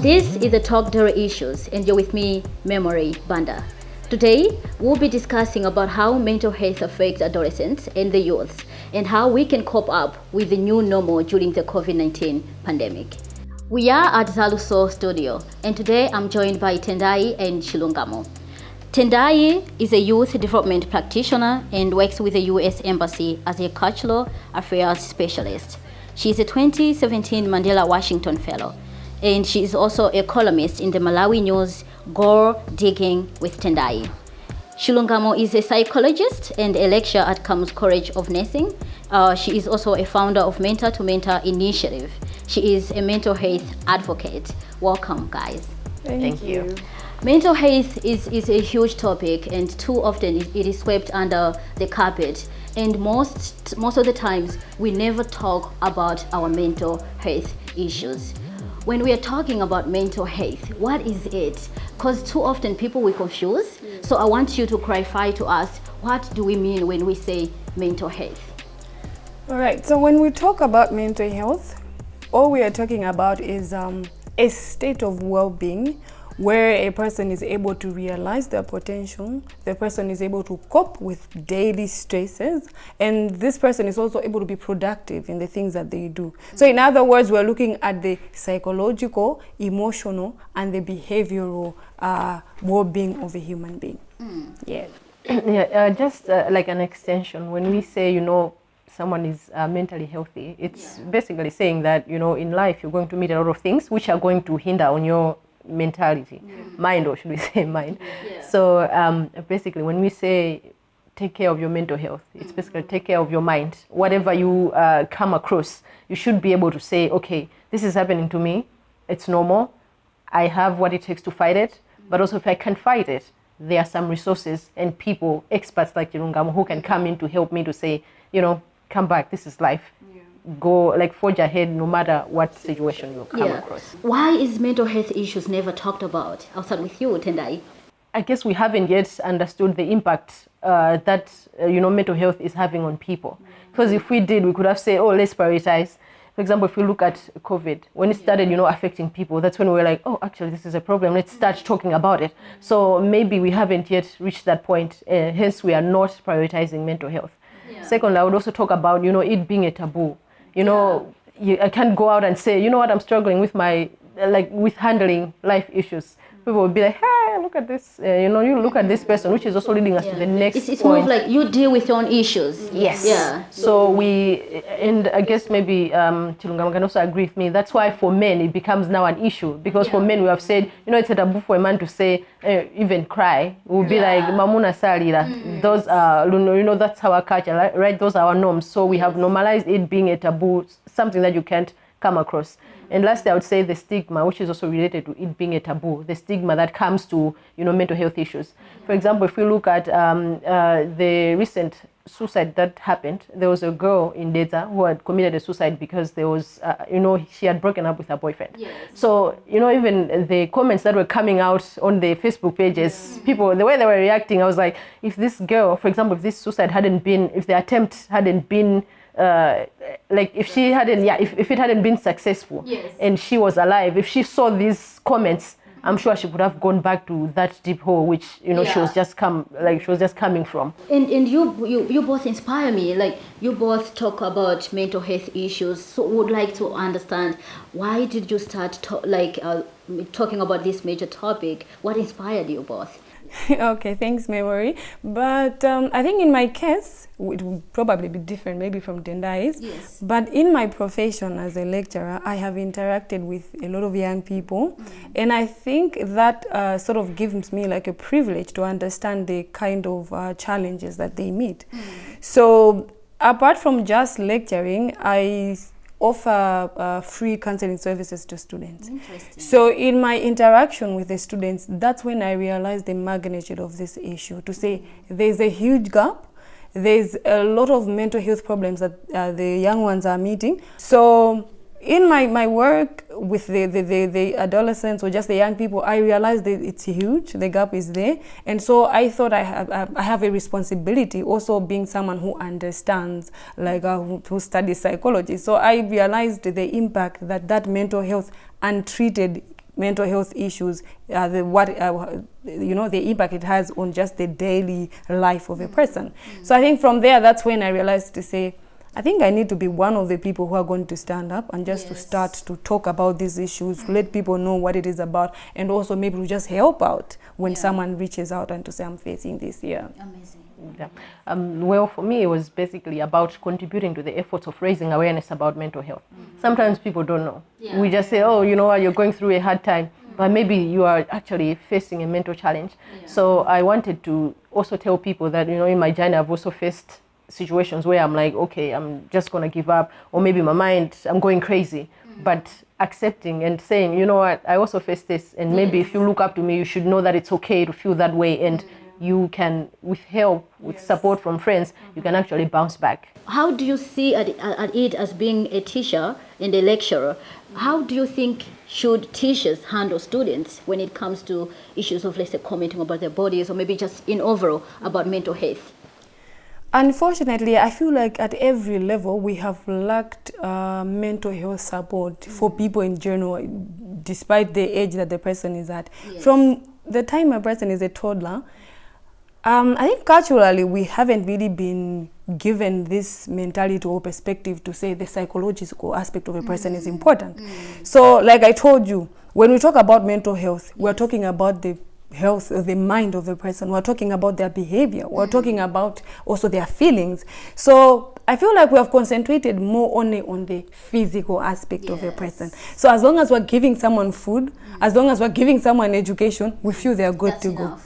This is the Talk Dairy Issues, and you're with me, Memory Banda. Today, we'll be discussing about how mental health affects adolescents and the youth, and how we can cope up with the new normal during the COVID-19 pandemic. We are at Zaluso Studio, and today I'm joined by Tendai and Chilungamo. Tendai is a youth development practitioner and works with the U.S. Embassy as a cultural affairs specialist. She is a 2017 Mandela Washington Fellow, and she is also a columnist in the Malawi News Goal Digging with Tendai. Chilungamo is a psychologist and a lecturer at Kamus College of Nursing. She is also a founder of Mentor to Mentor Initiative. She is a mental health advocate. Welcome, guys. Thank you. Mental health is a huge topic, and too often it is swept under the carpet. And most of the times, we never talk about our mental health issues. When we are talking about mental health, what is it? Because too often people will confuse. So I want you to clarify to us, what do we mean when we say mental health? All right, so when we talk about mental health, all we are talking about is a state of well-being where a person is able to realize their potential, the person is able to cope with daily stresses, and this person is also able to be productive in the things that they do. So in other words, we're looking at the psychological, emotional, and the behavioral well-being of a human being. Yeah. Just like an extension, when we say, someone is mentally healthy, it's basically saying that, in life you're going to meet a lot of things which are going to hinder on your mentality, mind, or should we say mind. So basically when we say take care of your mental health, it's basically take care of your mind. Whatever you come across, you should be able to say, okay, this is happening to me, it's normal, I have what it takes to fight it, but also if I can't fight it, there are some resources and people, experts like Chilungamo, who can come in to help me to say, come back, this is life. Go, forge ahead no matter what situation you come across. Why is mental health issues never talked about? I'll start with you, Tendai. I guess we haven't yet understood the impact that mental health is having on people. Because if we did, we could have said, let's prioritize. For example, if we look at COVID, when it started, affecting people, that's when we were like, actually, this is a problem. Let's start talking about it. So maybe we haven't yet reached that point. Hence, we are not prioritizing mental health. Secondly, I would also talk about, it being a taboo. I can't go out and say, I'm struggling with my, with handling life issues. People will be like, hey, look at this, you look at this person, which is also leading us to the next It's point. more of like you deal with your own issues. Yes. Yeah. So and I guess maybe Chilungamo can also agree with me, that's why for men it becomes now an issue. Because for men we have said, it's a taboo for a man to say, even cry. We'll be like, Mamuna Salira. Those are, that's our culture, right? Those are our norms. So we have normalized it being a taboo, something that you can't come across. And lastly, I would say the stigma, which is also related to it being a taboo, the stigma that comes to, mental health issues. For example, if we look at the recent suicide that happened, there was a girl in Deza who had committed a suicide because there was, she had broken up with her boyfriend. So, even the comments that were coming out on the Facebook pages, people, the way they were reacting, I was like, if this girl, for example, if this suicide hadn't been, if the attempt hadn't been, if she hadn't, if it hadn't been successful and she was alive, if she saw these comments, I'm sure she would have gone back to that deep hole, which she was just coming from. And you both inspire me. You both talk about mental health issues. So would like to understand, why did you start talking about this major topic? What inspired you both? Okay, thanks, Memory. But I think in my case, it would probably be different maybe from Tendai's. Yes. But in my profession as a lecturer, I have interacted with a lot of young people. And I think that sort of gives me a privilege to understand the kind of challenges that they meet. So apart from just lecturing, I offer free counseling services to students. So in my interaction with the students, that's when I realized the magnitude of this issue, to say there's a huge gap, there's a lot of mental health problems that the young ones are meeting. So in my work with the adolescents or just the young people, I realized that it's huge, the gap is there. And so I thought I have a responsibility, also being someone who understands, who studies psychology. So I realized the impact that mental health untreated mental health issues, the impact it has on just the daily life of a person. So I think from there, that's when I realized to say, I think I need to be one of the people who are going to stand up and just to start to talk about these issues, to let people know what it is about, and also maybe to just help out when someone reaches out and to say, I'm facing this. Amazing. Yeah. Well, for me, it was basically about contributing to the efforts of raising awareness about mental health. Sometimes people don't know. We just say, oh, you know what, you're going through a hard time, but maybe you are actually facing a mental challenge. So I wanted to also tell people that, you know, in my journey, I've also faced situations where I'm like, okay, I'm just going to give up, or maybe my mind, I'm going crazy. But accepting and saying, you know what, I also face this, and maybe if you look up to me, you should know that it's okay to feel that way, and you can, with help, with support from friends, you can actually bounce back. How do you see at it as being a teacher and a lecturer? How do you think should teachers handle students when it comes to issues of, let's say, commenting about their bodies, or maybe just in overall about mental health? Unfortunately, I feel like at every level we have lacked mental health support for people in general, despite the age that the person is at. From the time a person is a toddler, I think culturally we haven't really been given this mentality or perspective to say the psychological aspect of a person is important. So like I told you, when we talk about mental health, we're talking about the health of the mind of the person. We're talking about their behavior. We're talking about also their feelings. So I feel like we have concentrated more only on the physical aspect of a person. So as long as we're giving someone food, as long as we're giving someone education, we feel they're good to go.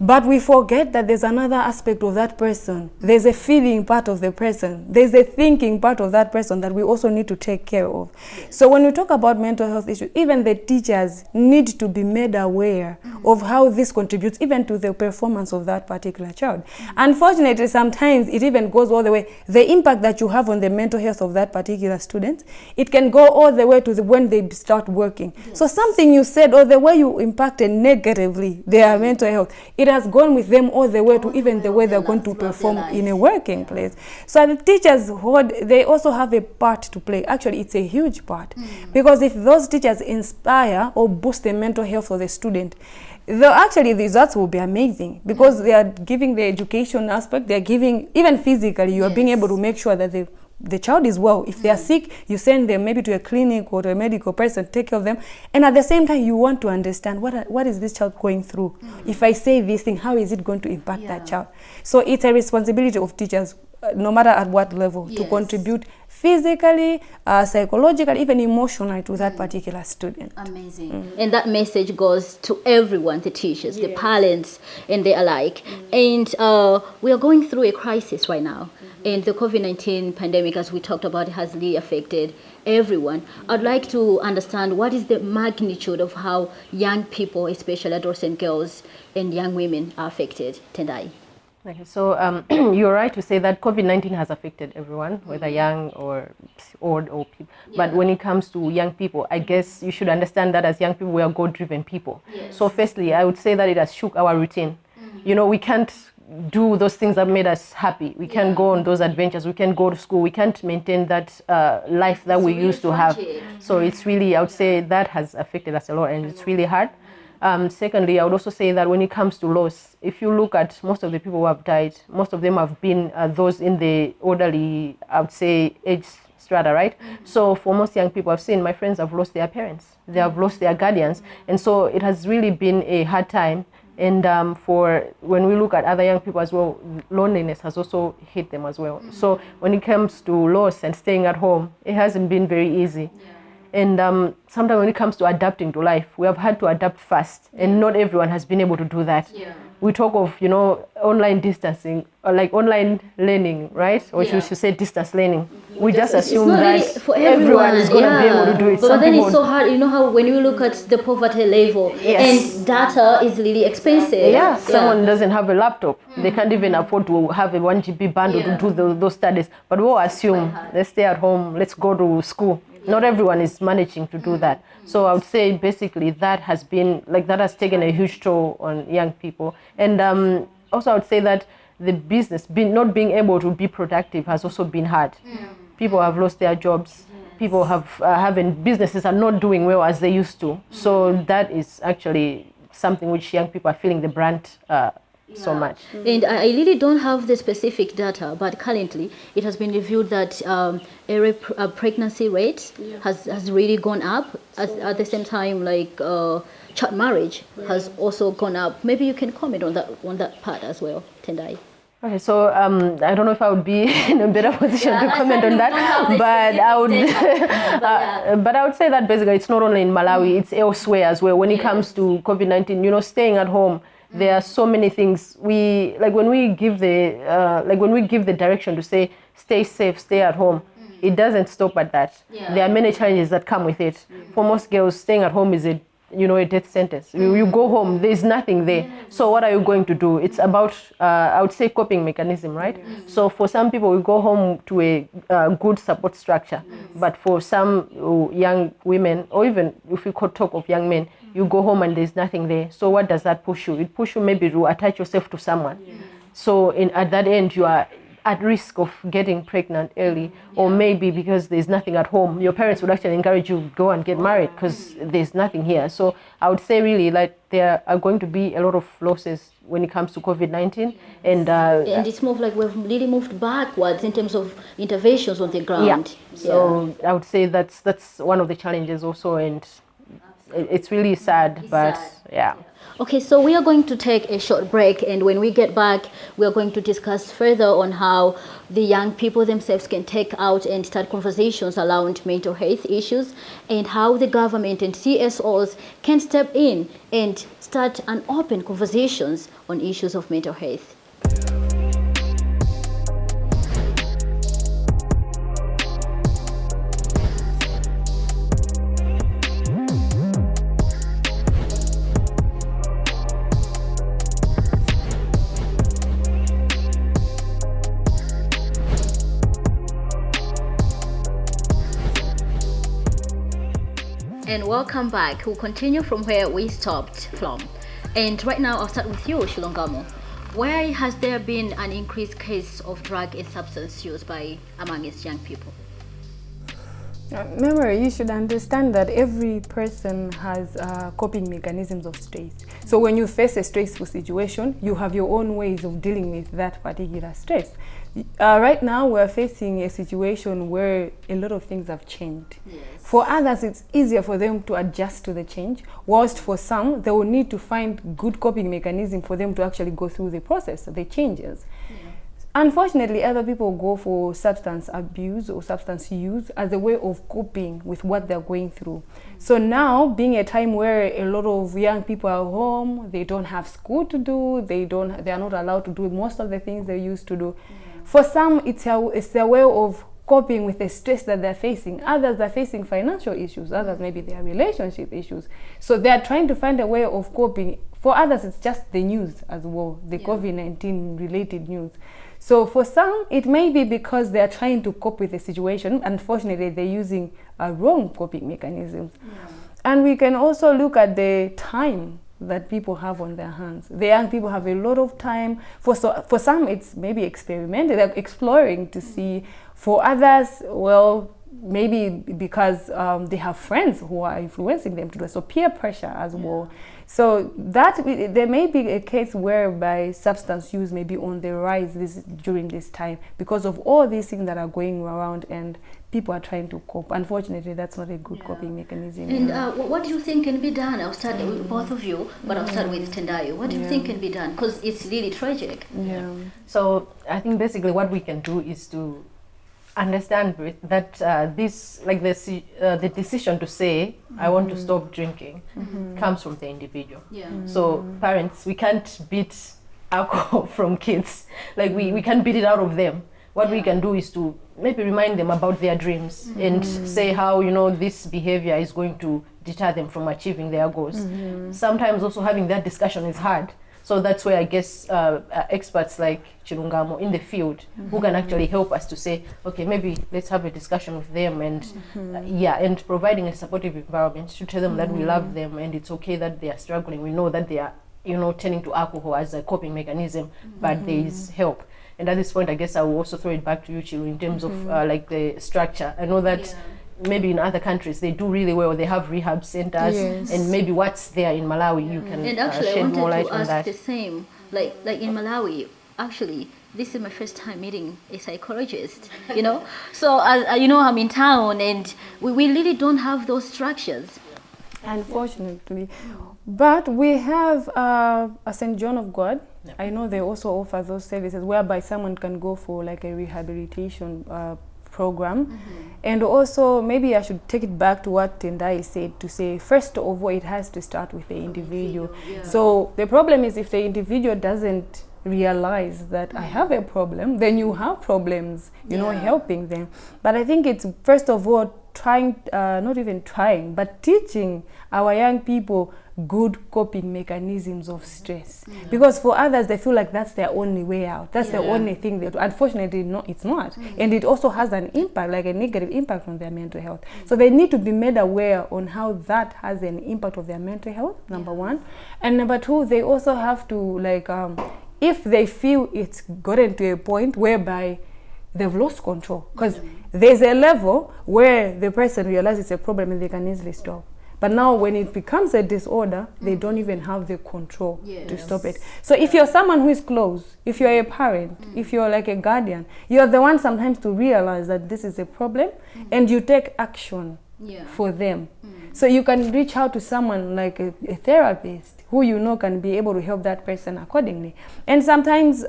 But we forget that there's another aspect of that person. There's a feeling part of the person. There's a thinking part of that person that we also need to take care of. So when we talk about mental health issues, even the teachers need to be made aware of how this contributes even to the performance of that particular child. Unfortunately, sometimes it even goes all the way. The impact that you have on the mental health of that particular student, it can go all the way to when they start working. So something you said, or the way you impacted negatively their mental health, it has gone with them all the way to even the way they're going to perform in a working place. So the teachers, they also have a part to play. Actually, it's a huge part. Because if those teachers inspire or boost the mental health of the student, actually the results will be amazing, because they are giving the education aspect, they're giving, even physically, you are being able to make sure that the child is well. If they are sick, you send them maybe to a clinic or to a medical person, take care of them. And at the same time, you want to understand what is this child going through? If I say this thing, how is it going to impact that child? So it's a responsibility of teachers, no matter at what level, to contribute physically, psychologically, even emotionally to that particular student. Amazing. And that message goes to everyone, the teachers, the parents, and the alike. And we are going through a crisis right now. And the COVID-19 pandemic, as we talked about, has really affected everyone. I'd like to understand what is the magnitude of how young people, especially adolescent girls and young women, are affected. Tendai. Okay, so you're right to say that COVID-19 has affected everyone, whether young or old or people. But when it comes to young people, I guess you should understand that as young people, we are God-driven people. So firstly, I would say that it has shook our routine. You know, we can't do those things that made us happy. We can't go on those adventures. We can't go to school. We can't maintain that life that we used to have. So it's really, I would say that has affected us a lot, and it's really hard. Secondly, I would also say that when it comes to loss, if you look at most of the people who have died, most of them have been those in the elderly, I would say, age strata, right? So for most young people, I've seen my friends have lost their parents. They have lost their guardians. And so it has really been a hard time. And for when we look at other young people as well, loneliness has also hit them as well. So when it comes to loss and staying at home, it hasn't been very easy. And sometimes when it comes to adapting to life, we have had to adapt fast, and not everyone has been able to do that. We talk of, you know, online distancing, or like online learning, right? Or should say distance learning. We just assume that everyone is going to be able to do it. But then it's so hard. You know how when you look at the poverty level, and data is really expensive. Someone doesn't have a laptop. They can't even afford to have a 1 GB bundle to do those studies. But we'll assume, let's stay at home, let's go to school. Not everyone is managing to do that. So I would say basically that has been, like, that has taken a huge toll on young people. And also I would say that the business, not being able to be productive has also been hard. People have lost their jobs. people haven't, businesses are not doing well as they used to. So that is actually something which young people are feeling the brunt so much. And I really don't have the specific data, but currently it has been revealed that early pregnancy rate has really gone up. At the same time, like child marriage has also gone up. Maybe you can comment on that part as well, Tendai. Okay, so I don't know if I would be in a better position to comment on that, but I would, but I would say that basically it's not only in Malawi, it's elsewhere as well. When it comes to COVID-19, you know, staying at home, there are so many things. When we give the direction to say stay safe, stay at home, it doesn't stop at that. There are many challenges that come with it. For most girls, staying at home is a death sentence. You go home, there's nothing there. So what are you going to do? It's about, I would say, coping mechanism, right? So for some people, we go home to a good support structure. But for some young women, or even if we could talk of young men, you go home and there's nothing there. So what does that push you? It pushes you maybe to attach yourself to someone. So at that end, you are at risk of getting pregnant early, or maybe because there's nothing at home, your parents would actually encourage you to go and get married because there's nothing here. So I would say really, like, there are going to be a lot of losses when it comes to COVID-19, and it's more like we've really moved backwards in terms of interventions on the ground. So I would say that's one of the challenges also, and it's really sad, yeah. Okay, so we are going to take a short break, and when we get back, we are going to discuss further on how the young people themselves can take out and start conversations around mental health issues, and how the government and CSOs can step in and start an open conversations on issues of mental health. And welcome back. We'll continue from where we stopped from. And right now, I'll start with you, Shilongamo. Why has there been an increased case of drug and substance use amongst young people? Memory, you should understand that every person has coping mechanisms of stress. So when you face a stressful situation, you have your own ways of dealing with that particular stress. Right now, we're facing a situation where a lot of things have changed. Yes. For others, it's easier for them to adjust to the change, whilst for some, they will need to find good coping mechanism for them to actually go through the process, the changes. Yeah. Unfortunately, other people go for substance abuse or substance use as a way of coping with what they're going through. So now, being a time where a lot of young people are home, they don't have school to do, they are not allowed to do most of the things they used to do. Yeah. For some, it's a way of coping with the stress that they're facing. Others are facing financial issues. Others, maybe they have relationship issues. So they're trying to find a way of coping. For others, it's just the news as well, the COVID-19 related news. So for some, it may be because they're trying to cope with the situation. Unfortunately, they're using wrong coping mechanisms. Yeah. And we can also look at the time that people have on their hands. The young people have a lot of time. For some, it's maybe experimenting, they're exploring to see. For others, well, maybe because they have friends who are influencing them to do it. So peer pressure as well. So that there may be a case whereby substance use may be on the rise during this time because of all these things that are going around and people are trying to cope. Unfortunately, that's not a good coping mechanism. And what do you think can be done? I'll start with both of you, but I'll start with Tendayo. What do you think can be done? Because it's really tragic. Yeah. So I think basically what we can do is to understand that the decision to say I want to stop drinking comes from the individual. So parents, we can't beat alcohol from kids, like we can't beat it out of them. What we can do is to maybe remind them about their dreams and say how this behavior is going to deter them from achieving their goals. Sometimes also having that discussion is hard. So that's where I guess experts like Chilungamo in the field who can actually help us to say, okay, maybe let's have a discussion with them and and providing a supportive environment to tell them that we love them and it's okay that they are struggling. We know that they are, turning to alcohol as a coping mechanism, but there is help. And at this point, I guess I will also throw it back to you, Chilu, in terms of like the structure. I know that maybe in other countries they do really well. They have rehab centers, Yes. and maybe what's there in Malawi, you can And actually, I shed more wanted light to on ask that. the same. Like in Malawi, actually, this is my first time meeting a psychologist. You know, so as you know, I'm in town, and we really don't have those structures. Unfortunately. But we have a St. John of God. I know they also offer those services whereby someone can go for like a rehabilitation program. And also, maybe I should take it back to what Tendai said, to say, first of all, it has to start with the individual. So the problem is if the individual doesn't realize that I have a problem, then you have problems, you know, helping them. But I think it's first of all trying, not even trying, but teaching our young people good coping mechanisms of stress. Because for others, they feel like that's their only way out. That's the only thing they do. Unfortunately, no, it's not. And it also has an impact, like a negative impact on their mental health. So they need to be made aware on how that has an impact of their mental health, number one. And number two, they also have to, like, if they feel it's gotten to a point whereby they've lost control, because there's a level where the person realizes it's a problem and they can easily stop. But now when it becomes a disorder, they don't even have the control to stop it. So if you're someone who is close, if you're a parent, if you're like a guardian, you're the one sometimes to realize that this is a problem and you take action for them. So you can reach out to someone like a therapist who you know can be able to help that person accordingly. And sometimes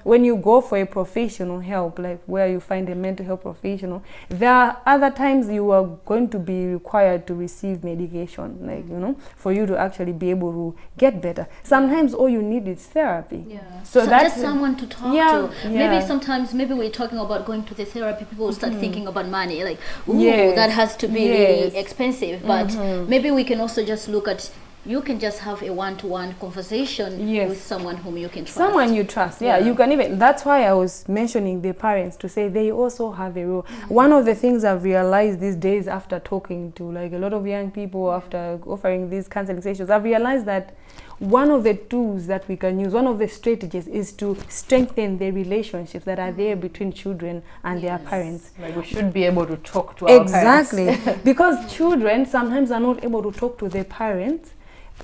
when you go for a professional help, like where you find a mental health professional, there are other times you are going to be required to receive medication, like, you know, for you to actually be able to get better. Sometimes all you need is therapy. So that's just someone to talk to. Maybe sometimes, maybe we're talking about going to the therapy, people start thinking about money, like, ooh, that has to be really expensive. But maybe we can also just look at, you can just have a one-to-one conversation with someone whom you can trust. Someone you trust, you can even, that's why I was mentioning the parents, to say they also have a role. One of the things I've realized these days after talking to like a lot of young people, after offering these counseling sessions, I've realized that one of the tools that we can use, one of the strategies, is to strengthen the relationships that are there between children and their parents. Like we should be able to talk to our parents. Exactly. Because children sometimes are not able to talk to their parents.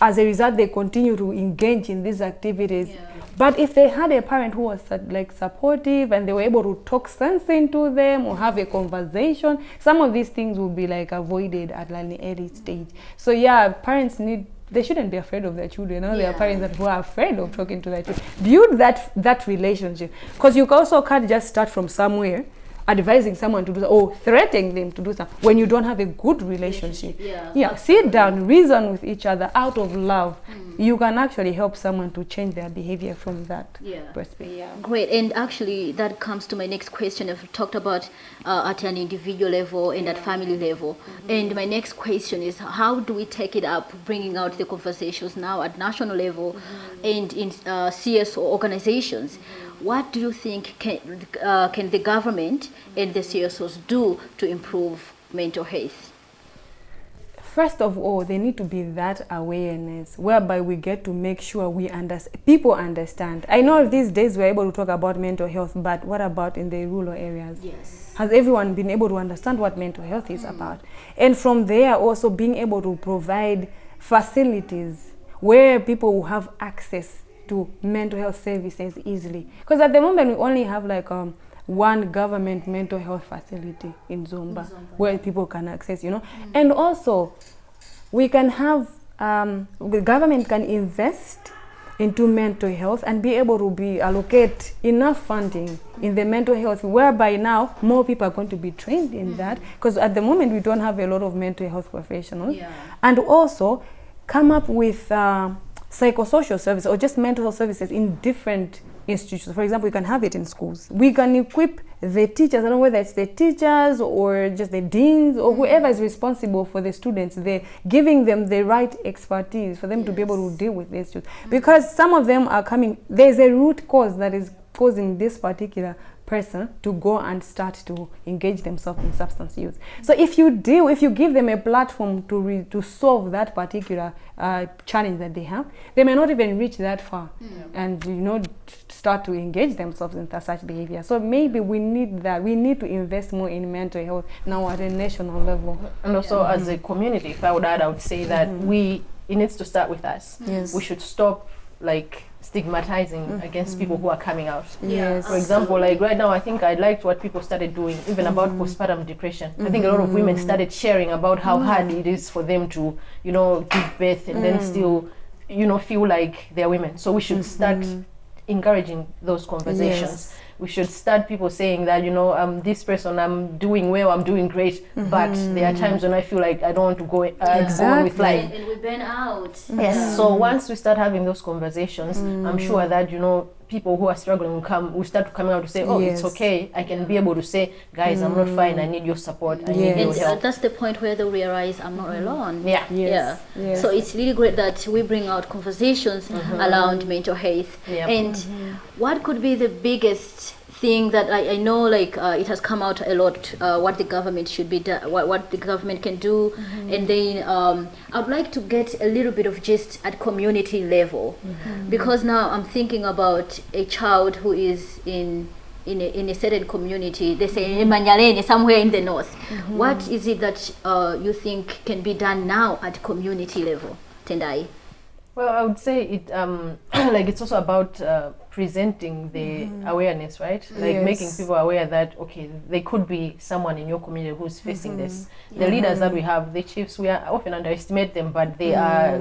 As a result, they continue to engage in these activities. But if they had a parent who was like supportive and they were able to talk sense into them or have a conversation, some of these things would be like avoided at an early stage. So parents they shouldn't be afraid of their children. There are parents who are afraid of talking to their children. Build that relationship, because you also can't just start from somewhere advising someone to do that or threatening them to do something when you don't have a good relationship. Sit down, reason with each other out of love. You can actually help someone to change their behavior from that perspective. Great. And actually that comes to my next question. I've talked about at an individual level and at family level, and my next question is, how do we take it up, bringing out the conversations now at national level and in CSO organizations? What do you think can the government and the CSOs do to improve mental health? First of all, there need to be that awareness whereby we get to make sure people understand. I know these days we're able to talk about mental health, but what about in the rural areas? Has everyone been able to understand what mental health is about? And from there also being able to provide facilities where people will have access to mental health services easily. Because at the moment we only have like one government mental health facility in Zomba where people can access, And also we can have, the government can invest into mental health and be able to allocate enough funding in the mental health, whereby now more people are going to be trained in that, because at the moment we don't have a lot of mental health professionals. And also come up with psychosocial services or just mental health services in different institutions. For example, you can have it in schools. We can equip the teachers, I don't know whether it's the teachers or just the deans or whoever is responsible for the students, they're giving them the right expertise for them to be able to deal with these issues. Because some of them are there's a root cause that is causing this particular person to go and start to engage themselves in substance use. So if you give them a platform to solve that particular challenge that they have, they may not even reach that far and start to engage themselves in such behavior. So maybe we need to invest more in mental health now at a national level. And also as a community, if I would say that it needs to start with us. Yes. We should stop like stigmatizing against people who are coming out. Yes. For example, like right now, I think I liked what people started doing, even about postpartum depression. I think a lot of women started sharing about how hard it is for them to, give birth and then still, feel like they're women. So we should start encouraging those conversations. Yes. We should start people saying that, this person, I'm doing well, I'm doing great, but there are times when I feel like I don't want to go on with life. And we burn out. Yes. So once we start having those conversations, I'm sure that, people who are struggling will start coming out to say, oh, it's okay. I can be able to say, guys, I'm not fine. I need your support. I need your help. That's the point where they realize I'm not alone. Yeah. Yes. Yeah. Yes. So it's really great that we bring out conversations around mental health. Yep. And what could be the biggest thing that I know, like it has come out a lot, what the government should be what the government can do, and then I'd like to get a little bit of gist at community level, because now I'm thinking about a child who is in a certain community, they say in Manyalene, somewhere in the north. What is it that you think can be done now at community level, Tendai? Well, I would say it it's also about presenting the awareness, right? Like making people aware that, okay, there could be someone in your community who's facing this. The leaders that we have, the chiefs, we are often underestimate them, but they are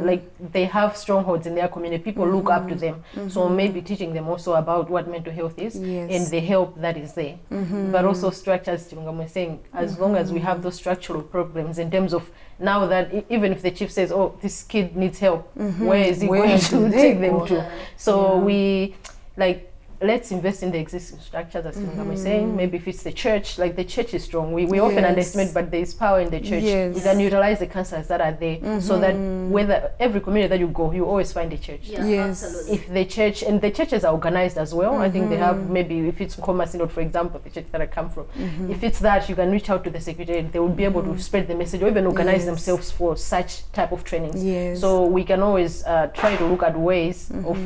they have strongholds in their community. People look up to them. So maybe teaching them also about what mental health is and the help that is there. But also structures, Chilungam was saying, as long as we have those structural problems in terms of now that even if the chief says, oh, this kid needs help, where is he going to take them to? So we let's invest in the existing structures, as Chilungam was saying. Maybe if it's the church, like the church is strong. We often underestimate, but there is power in the church. Yes. We can utilize the councils that are there, so that whether every community that you go, you always find a church. Yeah, Yes. absolutely. If the church, and the churches are organized as well, I think they have, maybe if it's Koma Synod, for example, the church that I come from, if it's that, you can reach out to the secretariat. They will be able to spread the message or even organize themselves for such type of trainings. Yes. So we can always try to look at ways of,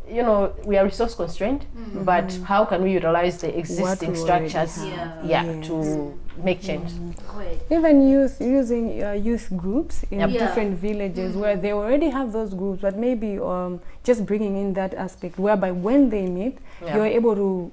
we are resource constrained, but how can we utilize the existing we already structures have. to make change? Great. Even using youth groups in Yep. different villages where they already have those groups, but maybe just bringing in that aspect whereby when they meet, you're able to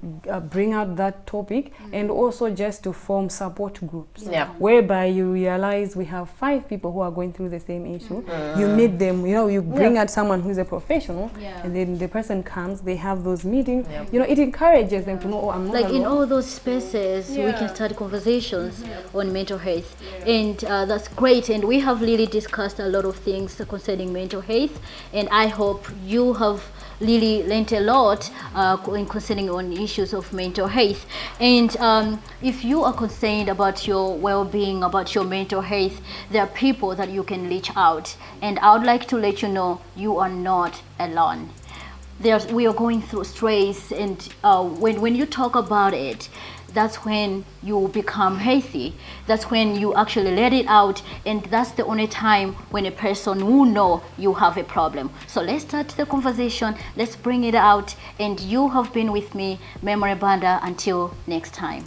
bring out that topic and also just to form support groups, whereby you realize we have 5 people who are going through the same issue. You meet them, you bring out someone who's a professional, and then the person comes, they have those meetings. It encourages them to know, oh, I'm not Like alone. in all those spaces, we can start conversations on mental health, and that's great. And we have really discussed a lot of things concerning mental health, and I hope you have really learned a lot concerning on issues of mental health. And if you are concerned about your well-being, about your mental health, there are people that you can reach out, and I would like to let you know you are not alone. We are going through stress, and when you talk about it, that's when you become healthy. That's when you actually let it out, and that's the only time when a person will know you have a problem. So let's start the conversation, let's bring it out, and you have been with me, Memory Banda. Until next time.